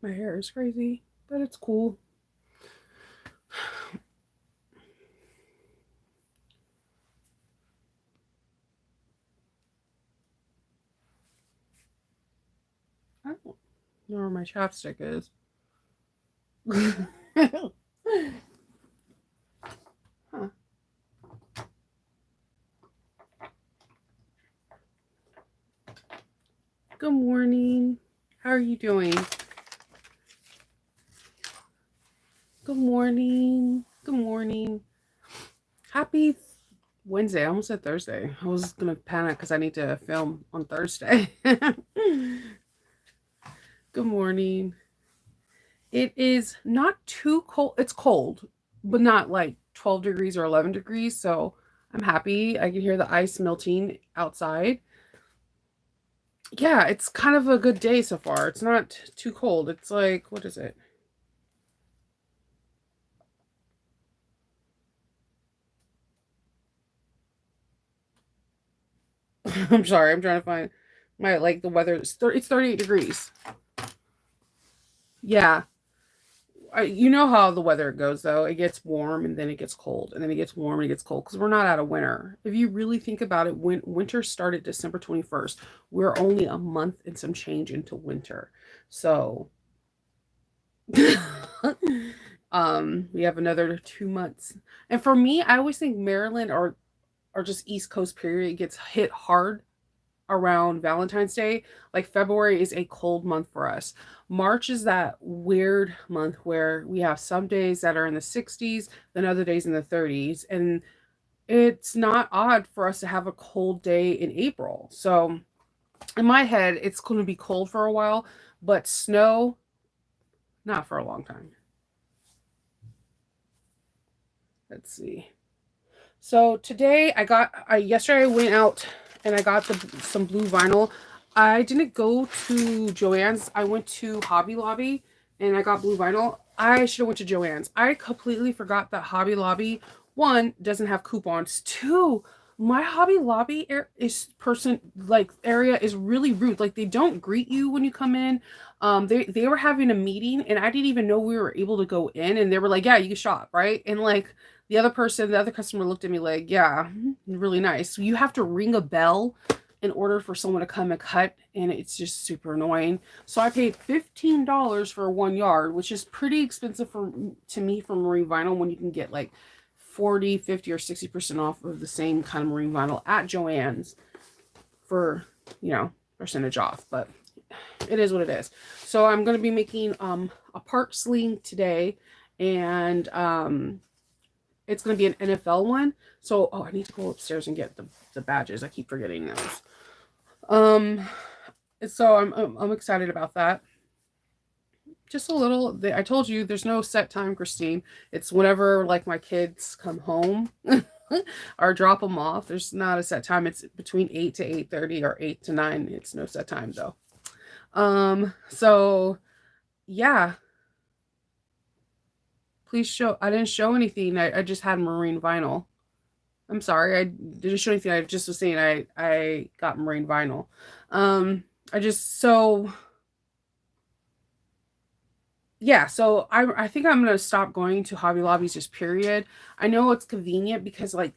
My hair is crazy, but it's cool. I don't know where my chapstick is. Huh. Good morning. How are you doing? Good morning. Good morning. Happy Wednesday. I almost said Thursday. I was gonna panic because I need to film on Thursday. Good morning. It is not too cold. It's cold, but not like 12 degrees or 11 degrees. So I'm happy. I can hear the ice melting outside. Yeah, it's kind of a good day so far. It's not too cold. It's like, what is it? I'm sorry. I'm trying to find my, like, the weather. It's 38 degrees. Yeah. You know how the weather goes, though. It gets warm and then it gets cold, and then it gets warm and it gets cold because we're not out of winter. If you really think about it, when winter started December 21st, we're only a month and some change into winter. So, we have another 2 months. And for me, I always think Maryland or just East Coast period gets hit hard around Valentine's Day. Like February is a cold month for us. March is that weird month where we have some days that are in the 60s, then other days in the 30s. And it's not odd for us to have a cold day in April. So in my head, it's going to be cold for a while, but snow, not for a long time. Let's see. So today I yesterday I went out and I got some blue vinyl. I didn't go to Joann's. I went to Hobby Lobby and I got blue vinyl. I should have went to Joann's. I completely forgot that Hobby Lobby, one, doesn't have coupons. Two, my Hobby Lobby area is really rude. Like they don't greet you when you come in. They were having a meeting and I didn't even know we were able to go in, and they were like, "Yeah, you can shop, right?" And like the other customer looked at me like, yeah, really nice. You have to ring a bell in order for someone to come and cut, and it's just super annoying. So I paid $15 for 1 yard, which is pretty expensive to me for marine vinyl when you can get like 40, 50, or 60% off of the same kind of marine vinyl at Joann's for, you know, percentage off. But it is what it is. So I'm gonna be making a park sling today, and it's going to be an NFL one. So, oh, I need to go upstairs and get the badges. I keep forgetting those. Um, so I'm excited about that. Just a little. I told you there's no set time, Christine. It's whenever like my kids come home or drop them off. There's not a set time. It's between 8 to 8:30 or 8 to 9. It's no set time though. So yeah, please show. I didn't show anything. I just had marine vinyl. I'm sorry, I didn't show anything. I just was saying I got marine vinyl. I just so yeah, so I think I'm gonna stop going to Hobby Lobbies just period. I know it's convenient because like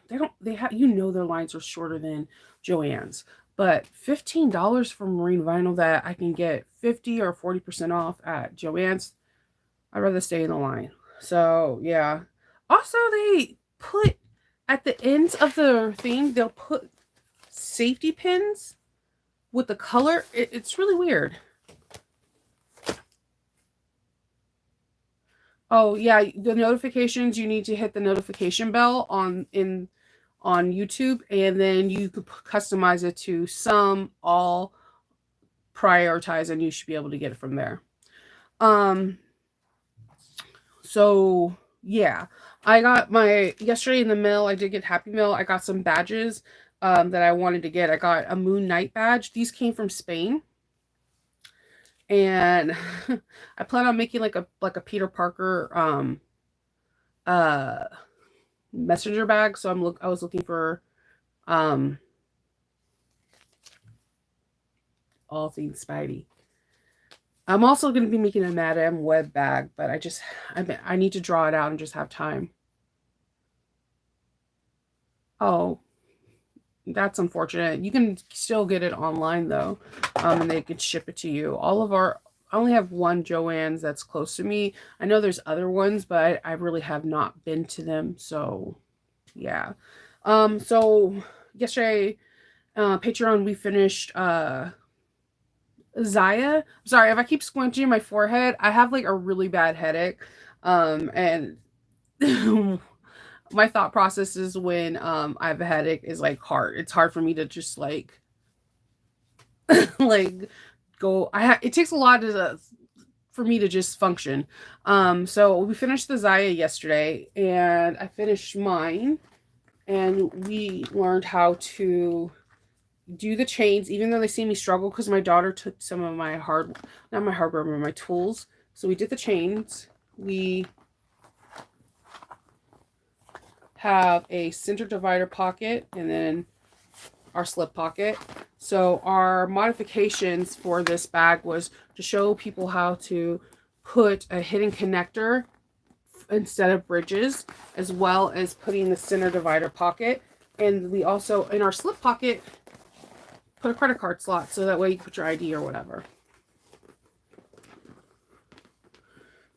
they have, their lines are shorter than Joann's, but $15 for marine vinyl that I can get 50 or 40% off at Joann's, I'd rather stay in the line. So yeah. Also, they put at the ends of the thing, they'll put safety pins with the color. It's really weird. Oh yeah, the notifications, you need to hit the notification bell on YouTube, and then you could customize it to some, all, prioritize, and you should be able to get it from there. Um, so yeah, I got my yesterday in the mail. I did get Happy Mail. I got some badges that I wanted to get. I got a Moon Knight badge. These came from Spain, and I plan on making like a Peter Parker uh messenger bag. So I was looking for um all things Spidey. I'm also going to be making a Madame Web bag, but I need to draw it out and just have time. Oh, that's unfortunate. You can still get it online though, and they could ship it to you. I only have one Joann's that's close to me. I know there's other ones, but I really have not been to them. So yeah. So yesterday, Patreon, we finished Zaya. Sorry if I keep squinching my forehead. I have like a really bad headache. And my thought process is when I have a headache is like hard. It's hard for me to just like like it takes a lot to for me to just function. So we finished the Zaya yesterday and I finished mine and we learned how to do the chains even though they see me struggle because my daughter took some of my not my hardware, but my tools. So we did the chains. We have a center divider pocket and then our slip pocket. So our modifications for this bag was to show people how to put a hidden connector instead of bridges, as well as putting the center divider pocket. And we also, in our slip pocket, put a credit card slot so that way you can put your ID or whatever.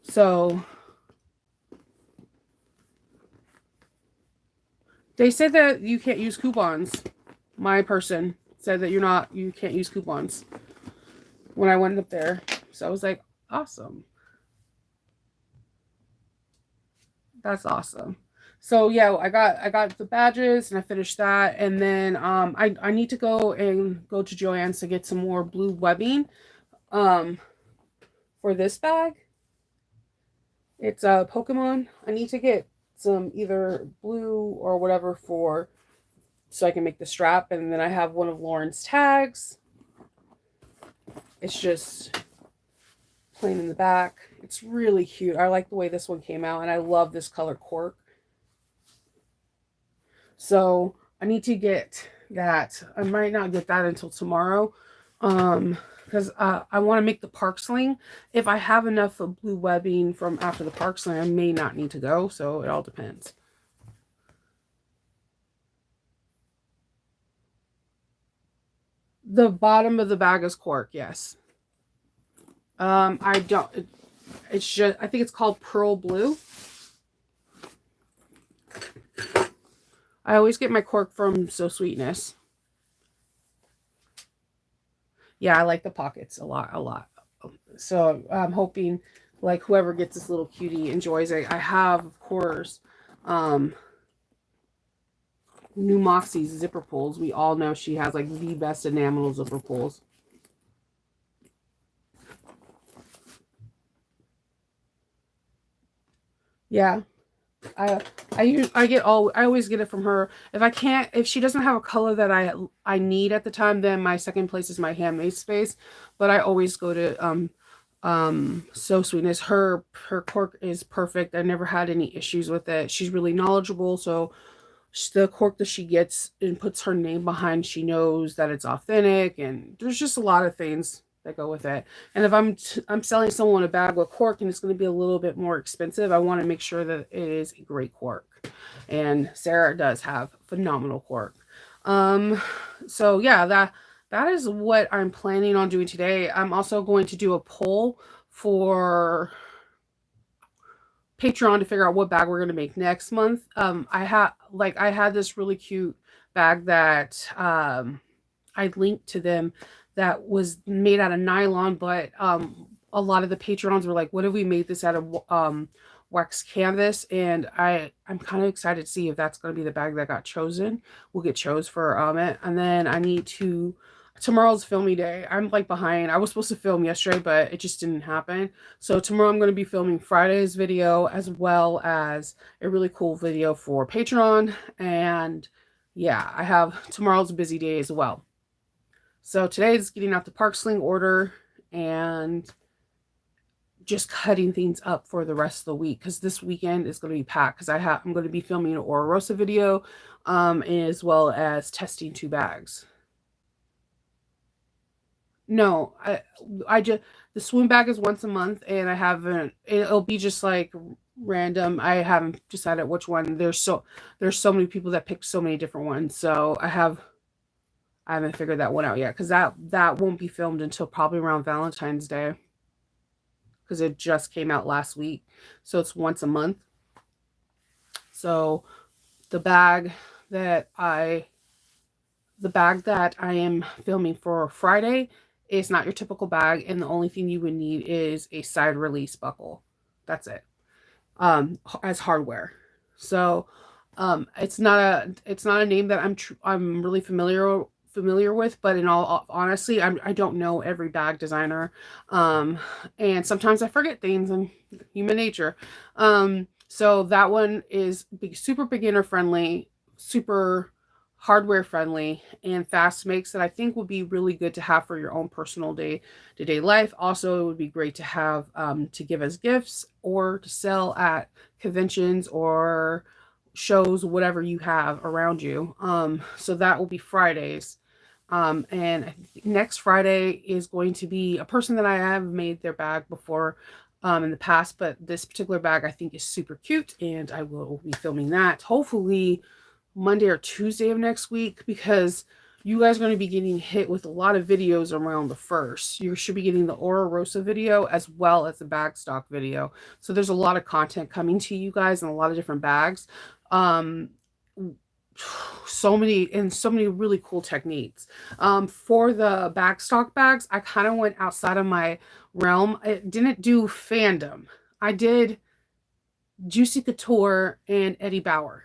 So they said that you can't use coupons. My person said that you can't use coupons when I went up there. So I was like, awesome. That's awesome. So yeah, I got the badges and I finished that. And then I need to go to Joann's to get some more blue webbing um for this bag. It's a Pokemon. I need to get some either blue or whatever for so I can make the strap. And then I have one of Lauren's tags. It's just plain in the back. It's really cute. I like the way this one came out and I love this color cork. So I need to get that. I might not get that until tomorrow. Because I want to make the park sling. If I have enough of blue webbing from after the park sling, I may not need to go. So it all depends. The bottom of the bag is cork, yes. I don't. It's just. I think it's called Pearl Blue. I always get my cork from So Sweetness. Yeah, I like the pockets a lot, a lot. So I'm hoping like whoever gets this little cutie enjoys it. I have, of course, um, New Moxie's zipper pulls. We all know she has like the best enamel zipper pulls. Yeah. I always get it from her. If she doesn't have a color that I need at the time, then my second place is my Handmade Space. But I always go to So Sweetness. Her cork is perfect. I never had any issues with it. She's really knowledgeable, so the cork that she gets and puts her name behind, she knows that it's authentic, and there's just a lot of things that go with it. And if I'm selling someone a bag with cork and it's going to be a little bit more expensive, I want to make sure that it is a great cork. And Sarah does have phenomenal cork. Um, so yeah, that is what I'm planning on doing today. I'm also going to do a poll for Patreon to figure out what bag we're gonna make next month. I had this really cute bag that I linked to them that was made out of nylon, but a lot of the Patreons were like, "What if we made this out of wax canvas?" And I'm kind of excited to see if that's going to be the bag that got chosen. Will get chose for it, and then I need to. Tomorrow's filming day. I'm like behind. I was supposed to film yesterday, but it just didn't happen. So tomorrow I'm going to be filming Friday's video as well as a really cool video for Patreon. And yeah, I have tomorrow's a busy day as well. So today is getting out the park sling order and just cutting things up for the rest of the week because this weekend is going to be packed because I'm going to be filming an Ora Rosa video as well as testing 2 bags. No, I just the swim bag is once a month, and I haven't. It'll be just like random. I haven't decided which one. There's so many people that pick so many different ones. So I haven't figured that one out yet because that won't be filmed until probably around Valentine's Day because it just came out last week. So it's once a month. So the bag that I the bag that I am filming for Friday is not your typical bag, and the only thing you would need is a side release buckle. That's it. As hardware. So, it's not a name that I'm really familiar with, but in all honesty, I don't know every bag designer, and sometimes I forget things and human nature. So that one is super beginner friendly, super hardware friendly, and fast makes that I think would be really good to have for your own personal day to day life. Also, it would be great to have to give as gifts or to sell at conventions or shows, whatever you have around you. So that will be Fridays. And next Friday is going to be a person that I have made their bag before in the past, but this particular bag I think is super cute, and I will be filming that hopefully Monday or Tuesday of next week because you guys are going to be getting hit with a lot of videos around the first. You should be getting the Ora Rosa video as well as the bag stock video. So there's a lot of content coming to you guys and a lot of different bags. Um, so many really cool techniques. For the backstock bags, I kind of went outside of my realm. I didn't do fandom. I did Juicy Couture and Eddie Bauer.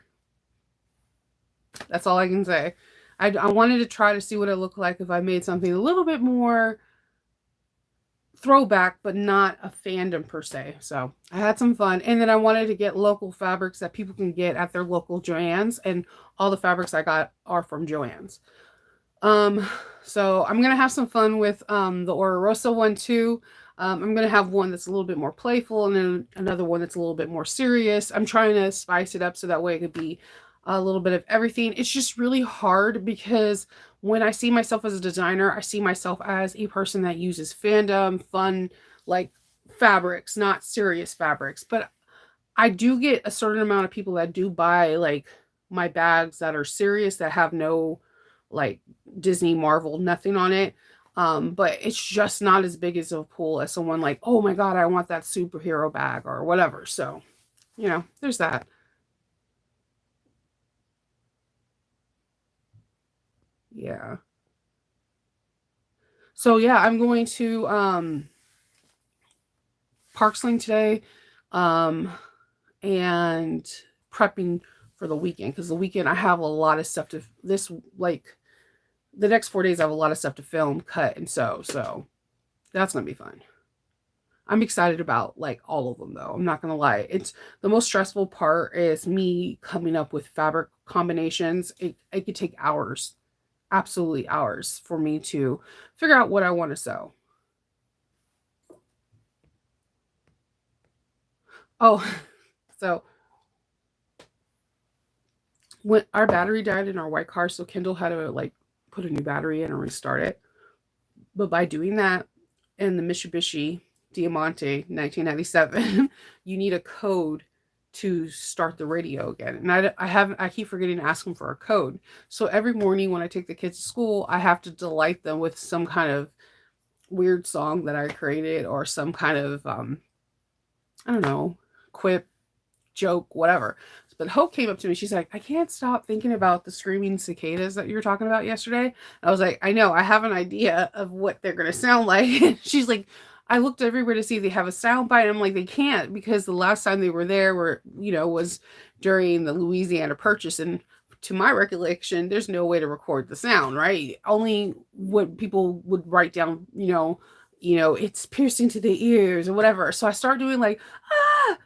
That's all I can say. I wanted to try to see what it looked like if I made something a little bit more throwback, but not a fandom per se. So I had some fun. And then I wanted to get local fabrics that people can get at their local Joann's. And all the fabrics I got are from Joann's. Um, so I'm gonna have some fun with the Ora Rosa one too. I'm gonna have one that's a little bit more playful and then another one that's a little bit more serious. I'm trying to spice it up so that way it could be a little bit of everything. It's just really hard because when I see myself as a designer, I see myself as a person that uses fandom, fun, like fabrics, not serious fabrics. But I do get a certain amount of people that do buy like my bags that are serious that have no like Disney, Marvel, nothing on it. But it's just not as big as a pool as someone like, oh my God, I want that superhero bag or whatever. So, there's that. Yeah. So yeah, I'm going to Parksling today, um, and prepping for the weekend because the weekend I have a lot of stuff to this like the next 4 days I have a lot of stuff to film, cut, and sew. So that's gonna be fun. I'm excited about like all of them though. I'm not gonna lie. It's the most stressful part is me coming up with fabric combinations. It could take hours, absolutely hours for me to figure out what I want to sew. Oh, so when our battery died in our white car, so Kendall had to like put a new battery in and restart it. But by doing that in the Mitsubishi Diamante 1997, you need a code to start the radio again. And I keep forgetting to ask them for a code. So every morning when I take the kids to school, I have to delight them with some kind of weird song that I created or some kind of I don't know, quip, joke, whatever. But Hope came up to me. She's like, I can't stop thinking about the screaming cicadas that you were talking about yesterday. I was like, I know, I have an idea of what they're going to sound like. She's like, I looked everywhere to see if they have a sound bite. I'm like, they can't because the last time they were there was during the Louisiana Purchase. And to my recollection, there's no way to record the sound, right? Only what people would write down, it's piercing to the ears or whatever. So I start doing like, ah,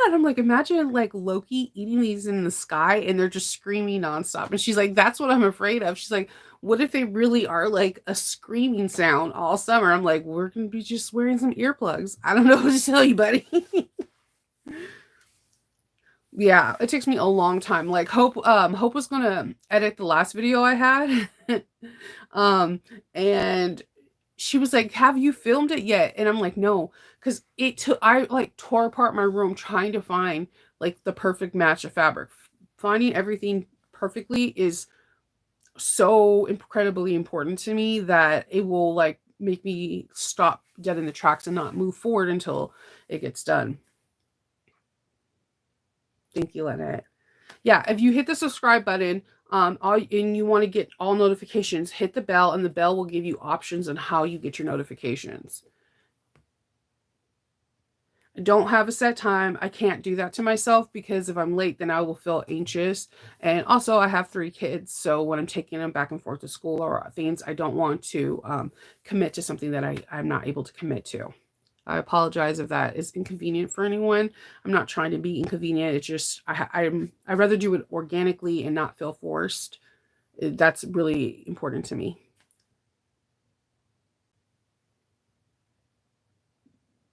and I'm like, imagine like Loki eating these in the sky and they're just screaming nonstop. And she's like, that's what I'm afraid of. She's like, what if they really are like a screaming sound all summer? I'm like, we're gonna be just wearing some earplugs. I don't know what to tell you, buddy. Yeah, it takes me a long time. Like Hope was gonna edit the last video I had. um and she was like, "Have you filmed it yet?" And I'm like, "No," because I like tore apart my room trying to find like the perfect match of fabric. Finding everything perfectly is so incredibly important to me that it will like make me stop dead in the tracks and not move forward until it gets done. Thank you, Lynette. Yeah, if you hit the subscribe button, and you want to get all notifications, hit the bell, and the bell will give you options on how you get your notifications. I don't have a set time. I can't do that to myself because if I'm late, then I will feel anxious. And also, I have 3 kids, so when I'm taking them back and forth to school or things, I don't want to commit to something that I'm not able to commit to. I apologize if that is inconvenient for anyone. I'm not trying to be inconvenient. It's just I'd rather do it organically and not feel forced. That's really important to me.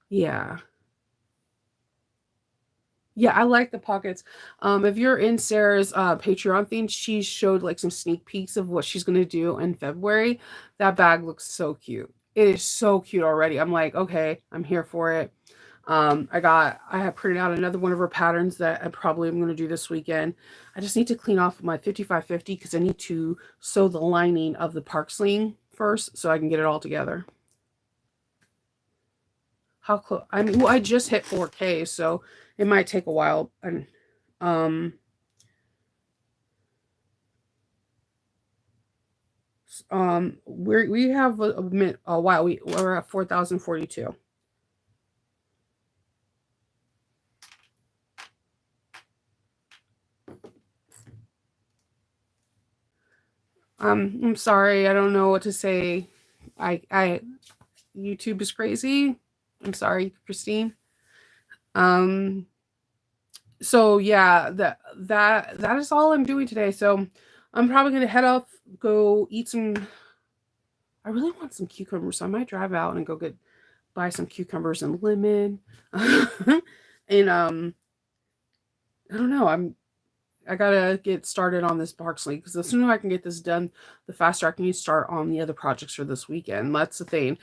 Yeah. Yeah, I like the pockets. If you're in Sarah's Patreon thing, she showed like some sneak peeks of what she's gonna do in February. That bag looks so cute. It is so cute already. I'm like, okay, I'm here for it. I have printed out another one of her patterns that I probably am gonna do this weekend. I just need to clean off my 5550 because I need to sew the lining of the park sling first so I can get it all together. How close? I mean, well, I just hit 4K, so it might take a while. And um, we have a while. We're at 4,042. I'm sorry. I don't know what to say. I YouTube is crazy. I'm sorry, Christine. Um, so yeah, that is all I'm doing today. So I'm probably gonna head off, go eat some. I really want some cucumbers, so I might drive out and go buy some cucumbers and lemon. And I don't know. I gotta get started on this Barksley because the sooner I can get this done, the faster I can start on the other projects for this weekend. That's the thing.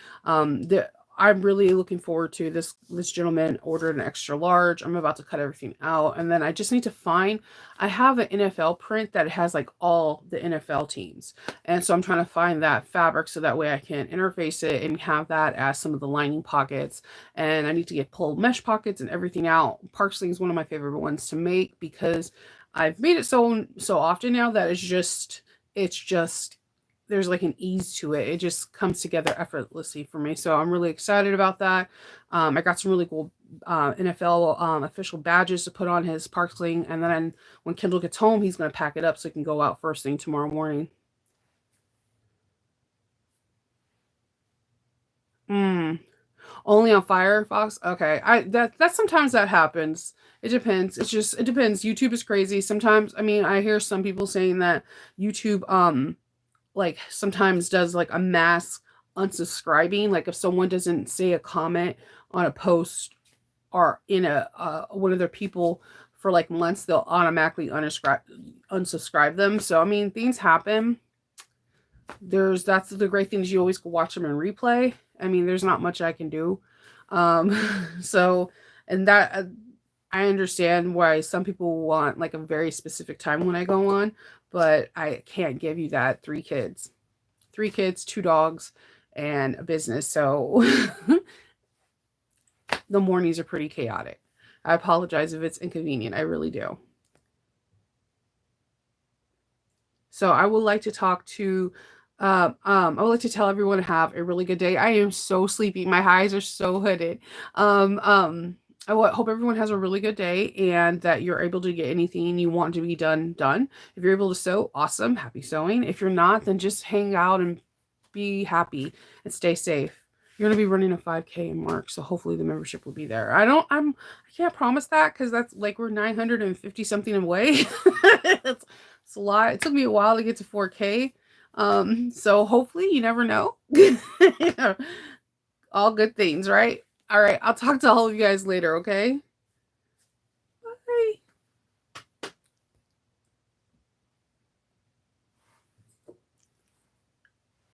I'm really looking forward to this gentleman ordered an extra large. I'm about to cut everything out, and then I just need to find. I have an NFL print that has like all the NFL teams, and so I'm trying to find that fabric so that way I can interface it and have that as some of the lining pockets. And I need to get pulled mesh pockets and everything out. Parksling is one of my favorite ones to make because I've made it so often now that it's just there's like an ease to it. It just comes together effortlessly for me. So I'm really excited about that. I got some really cool NFL official badges to put on his park sling, and then when Kendall gets home, he's gonna pack it up so he can go out first thing tomorrow morning. Mm. Only on Firefox? Okay. That sometimes that happens. It depends. It depends. YouTube is crazy. Sometimes I mean I hear some people saying that YouTube like sometimes does like a mass unsubscribing. Like if someone doesn't say a comment on a post or in a one of their people for like months, they'll automatically unsubscribe them. So I mean things happen. That's the great thing is you always can watch them in replay. I mean, there's not much I can do. So, and that I understand why some people want like a very specific time when I go on, but I can't give you that. 3 kids, 2 dogs, and a business. So the mornings are pretty chaotic. I apologize if it's inconvenient. I really do. So I would like to talk to I would like to tell everyone to have a really good day. I am so sleepy. My eyes are so hooded. Hope everyone has a really good day and that you're able to get anything you want to be done. If you're able to sew, awesome. Happy sewing. If you're not, then just hang out and be happy and stay safe. You're gonna be running a 5K in March, so hopefully the membership will be there. I can't promise that because that's like we're 950 something away. It's a lot. It took me a while to get to 4K. So hopefully you never know. All good things, right? All right, I'll talk to all of you guys later, okay?